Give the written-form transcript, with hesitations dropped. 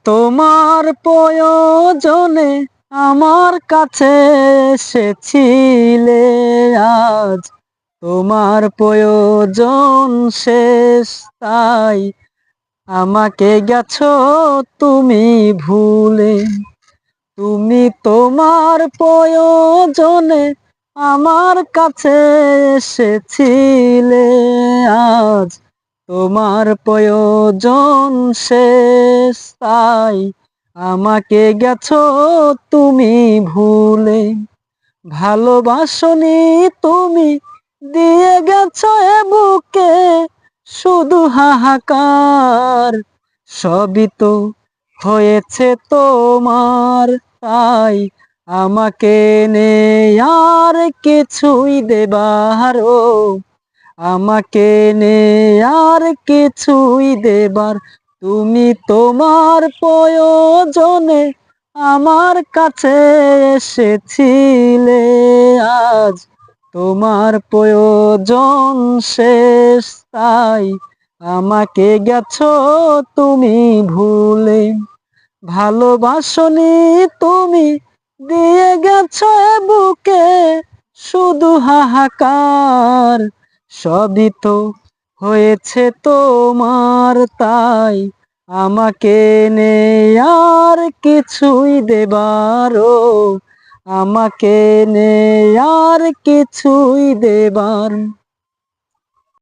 তোমার প্রয়োজনে আমার কাছে এসেছিলে, আজ তোমার প্রয়োজন শেষ, তাই আমাকে গেছো তুমি ভুলে। তুমি তোমার প্রয়োজনে আমার কাছে এসেছিলে, আজ তোমার প্রয়োজন শেষ, তাই আমাকে গেছো তুমি ভুলে। ভালোবাসনি তুমি, দিয়ে গেছো এ বুকে শুধু হাহাকার। সবই তো হয়েছে তোমার, তাই আমাকে নেই আর কিছুই দেবার। আমাকে নেই আর কিছুই দেবার। তুমি তোমার প্রয়োজনে আমার কাছে এসেছিলে, আজ তোমার প্রয়োজন শেষ, তাই আমাকে গেছো তুমি ভুলে। ভালোবাসনি তুমি, দিয়ে গেছো এ বুকে শুধু হাহাকার। সবই তো হয়েছে তোমার, তাই আমাকে নেই আর কিছুই দেবার। আমাকে নেই আর কিছুই দেবার।